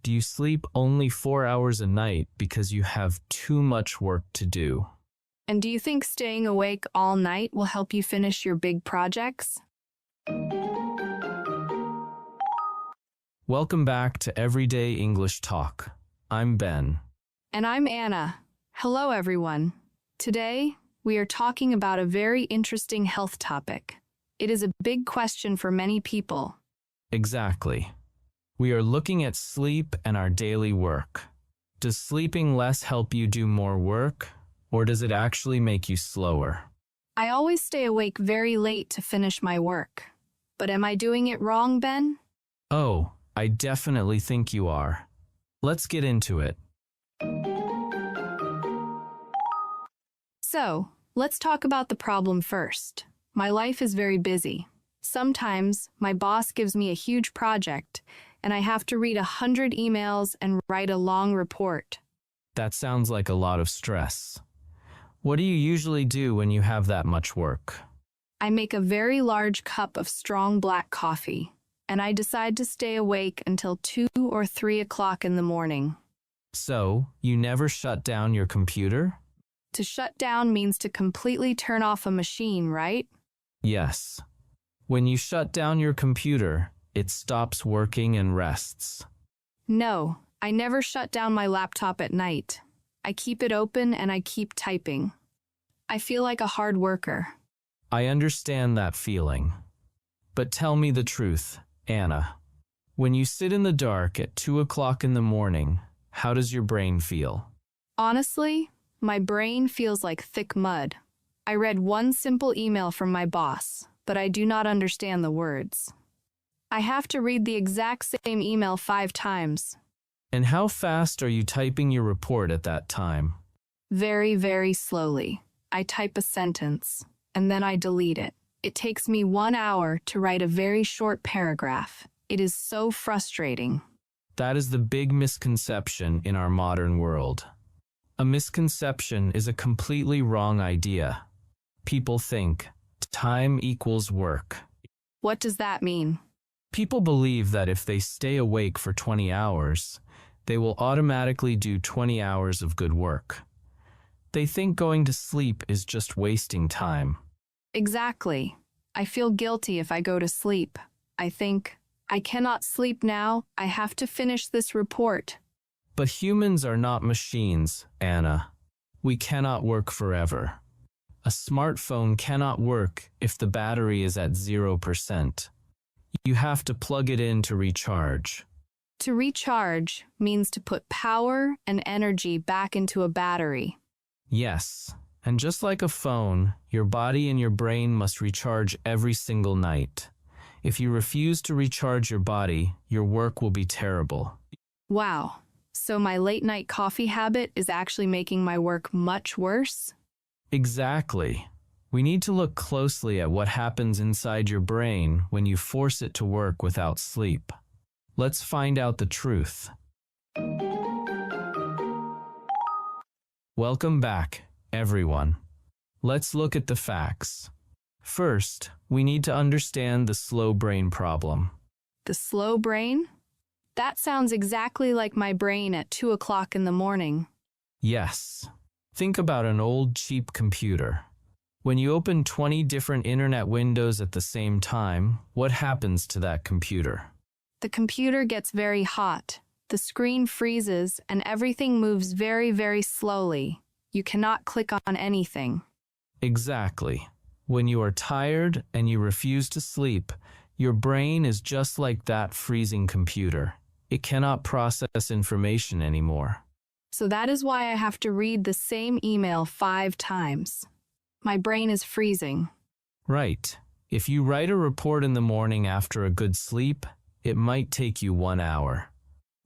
Do you sleep only 4 hours a night because you have too much work to do? And do you think staying awake all night will help you finish your big projects? Welcome back to Everyday English Talk. I'm Ben. And I'm Anna. Hello, everyone. Today, we are talking about a very interesting health topic. It is a big question for many people. Exactly. We are looking at sleep and our daily work. Does sleeping less help you do more work, or does it actually make you slower? I always stay awake very late to finish my work. But am I doing it wrong, Ben? Oh, I definitely think you are. Let's get into it. So, let's talk about the problem first. My life is very busy. Sometimes, my boss gives me a huge project, and I have to read 100 emails and write a long report. That sounds like a lot of stress. What do you usually do when you have that much work? I make a very large cup of strong black coffee, and I decide to stay awake until 2 or 3 o'clock in the morning. So, you never shut down your computer? To shut down means to completely turn off a machine, right? Yes. When you shut down your computer, it stops working and rests. No, I never shut down my laptop at night. I keep it open and I keep typing. I feel like a hard worker. I understand that feeling. But tell me the truth, Anna. When you sit in the dark at 2 o'clock in the morning, how does your brain feel? Honestly, my brain feels like thick mud. I read one simple email from my boss, but I do not understand the words. I have to read the exact same email 5 times. And how fast are you typing your report at that time? Very, very slowly. I type a sentence, and then I delete it. It takes me 1 hour to write a very short paragraph. It is so frustrating. That is the big misconception in our modern world. A misconception is a completely wrong idea. People think time equals work. What does that mean? People believe that if they stay awake for 20 hours, they will automatically do 20 hours of good work. They think going to sleep is just wasting time. Exactly. I feel guilty if I go to sleep. I think, I cannot sleep now. I have to finish this report. But humans are not machines, Anna. We cannot work forever. A smartphone cannot work if the battery is at 0%. You have to plug it in to recharge. To recharge means to put power and energy back into a battery. Yes, and just like a phone, your body and your brain must recharge every single night. If you refuse to recharge your body, your work will be terrible. Wow, so my late-night coffee habit is actually making my work much worse? Exactly. We need to look closely at what happens inside your brain when you force it to work without sleep. Let's find out the truth. Welcome back, everyone. Let's look at the facts. First, we need to understand the slow brain problem. The slow brain? That sounds exactly like my brain at 2 o'clock in the morning. Yes. Think about an old, cheap computer. When you open 20 different internet windows at the same time, what happens to that computer? The computer gets very hot. The screen freezes and everything moves very, very slowly. You cannot click on anything. Exactly. When you are tired and you refuse to sleep, your brain is just like that freezing computer. It cannot process information anymore. So that is why I have to read the same email 5 times. My brain is freezing. Right. If you write a report in the morning after a good sleep, it might take you 1 hour.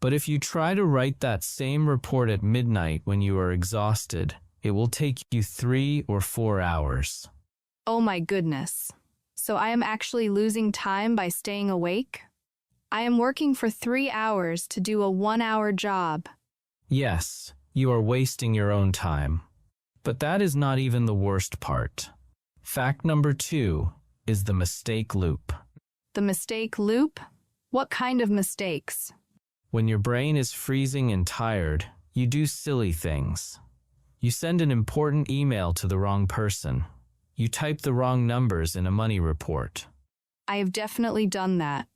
But if you try to write that same report at midnight when you are exhausted, it will take you 3 or 4 hours. Oh my goodness. So I am actually losing time by staying awake? I am working for 3 hours to do a 1-hour job. Yes, you are wasting your own time. But that is not even the worst part. Fact number 2 is the mistake loop. The mistake loop? What kind of mistakes? When your brain is freezing and tired, you do silly things. You send an important email to the wrong person. You type the wrong numbers in a money report. I have definitely done that.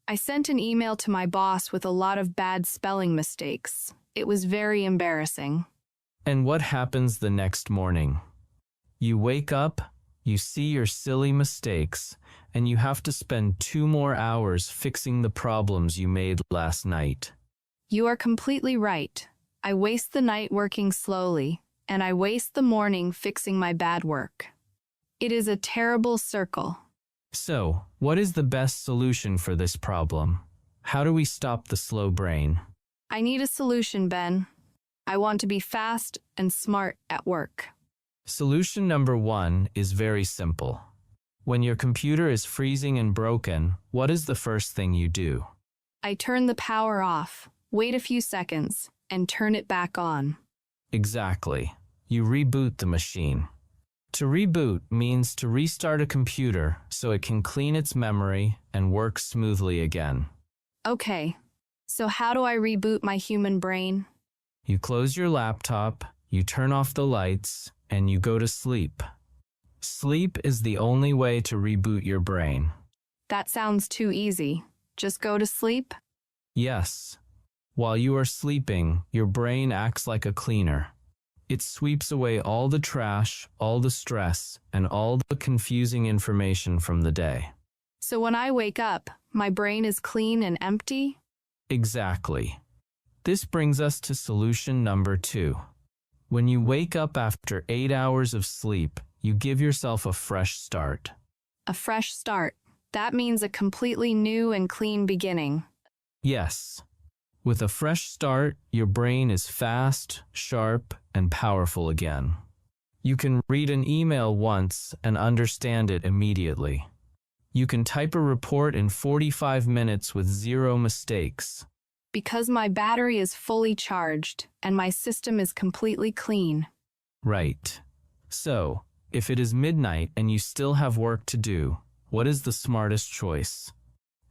I sent an email to my boss with a lot of bad spelling mistakes. It was very embarrassing. And what happens the next morning? You wake up, you see your silly mistakes, and you have to spend 2 more hours fixing the problems you made last night. You are completely right. I waste the night working slowly, and I waste the morning fixing my bad work. It is a terrible circle. So, what is the best solution for this problem? How do we stop the slow brain? I need a solution, Ben. I want to be fast and smart at work. Solution number 1 is very simple. When your computer is freezing and broken, what is the first thing you do? I turn the power off, wait a few seconds, and turn it back on. Exactly. You reboot the machine. To reboot means to restart a computer so it can clean its memory and work smoothly again. Okay, so how do I reboot my human brain? You close your laptop, you turn off the lights, and you go to sleep. Sleep is the only way to reboot your brain. That sounds too easy. Just go to sleep? Yes. While you are sleeping, your brain acts like a cleaner. It sweeps away all the trash, all the stress, and all the confusing information from the day. So when I wake up, my brain is clean and empty? Exactly. This brings us to solution number 2. When you wake up after 8 hours of sleep, you give yourself a fresh start. A fresh start. That means a completely new and clean beginning. Yes. With a fresh start, your brain is fast, sharp, and powerful again. You can read an email once and understand it immediately. You can type a report in 45 minutes with 0 mistakes. Because my battery is fully charged and my system is completely clean. Right. So, if it is midnight and you still have work to do, what is the smartest choice?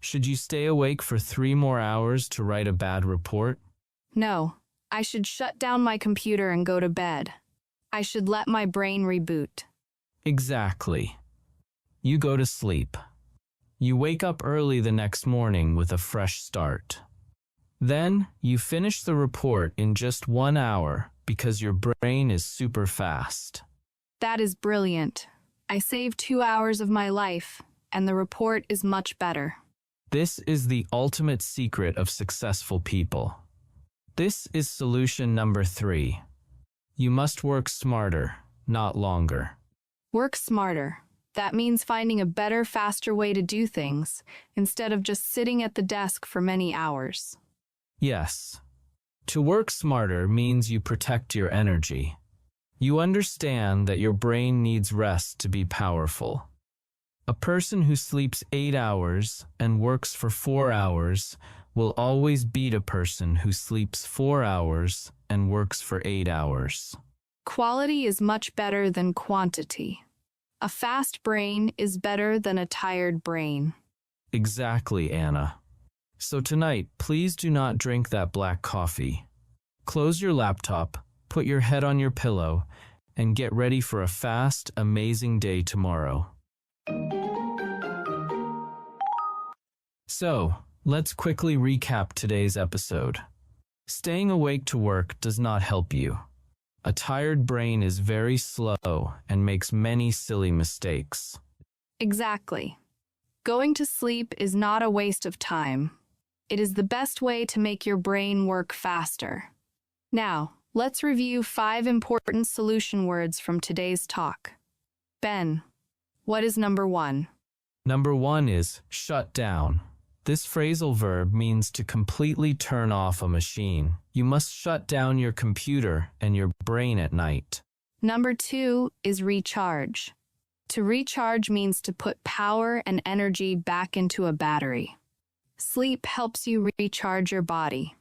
Should you stay awake for 3 more hours to write a bad report? No, I should shut down my computer and go to bed. I should let my brain reboot. Exactly. You go to sleep. You wake up early the next morning with a fresh start. Then, you finish the report in just 1 hour because your brain is super fast. That is brilliant. I saved 2 hours of my life, and the report is much better. This is the ultimate secret of successful people. This is solution number 3. You must work smarter, not longer. Work smarter. That means finding a better, faster way to do things, instead of just sitting at the desk for many hours. Yes. To work smarter means you protect your energy. You understand that your brain needs rest to be powerful. A person who sleeps 8 hours and works for 4 hours will always beat a person who sleeps 4 hours and works for 8 hours. Quality is much better than quantity. A fast brain is better than a tired brain. Exactly, Anna. So tonight, please do not drink that black coffee. Close your laptop, put your head on your pillow, and get ready for a fast, amazing day tomorrow. So, let's quickly recap today's episode. Staying awake to work does not help you. A tired brain is very slow and makes many silly mistakes. Exactly. Going to sleep is not a waste of time. It is the best way to make your brain work faster. Now, let's review 5 important solution words from today's talk. Ben, what is number 1? Number 1 is shut down. This phrasal verb means to completely turn off a machine. You must shut down your computer and your brain at night. Number 2 is recharge. To recharge means to put power and energy back into a battery. Sleep helps you recharge your body.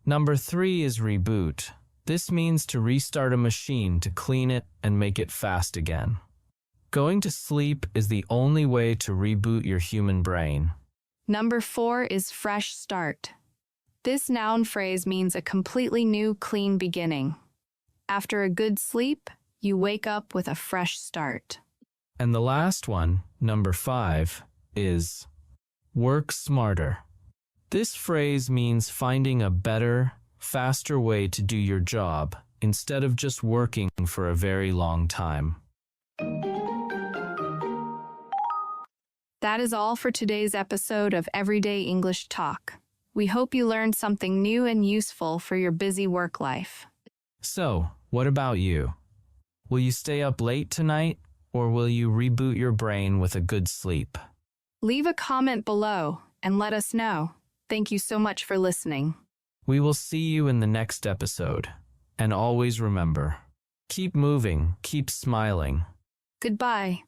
Number 3 is reboot. This means to restart a machine to clean it and make it fast again. Going to sleep is the only way to reboot your human brain. Number 4 is fresh start. This noun phrase means a completely new, clean beginning. After a good sleep, you wake up with a fresh start. And the last one, number 5, is work smarter. This phrase means finding a better, faster way to do your job instead of just working for a very long time. That is all for today's episode of Everyday English Talk. We hope you learned something new and useful for your busy work life. So, what about you? Will you stay up late tonight, or will you reboot your brain with a good sleep? Leave a comment below and let us know. Thank you so much for listening. We will see you in the next episode. And always remember, keep moving, keep smiling. Goodbye.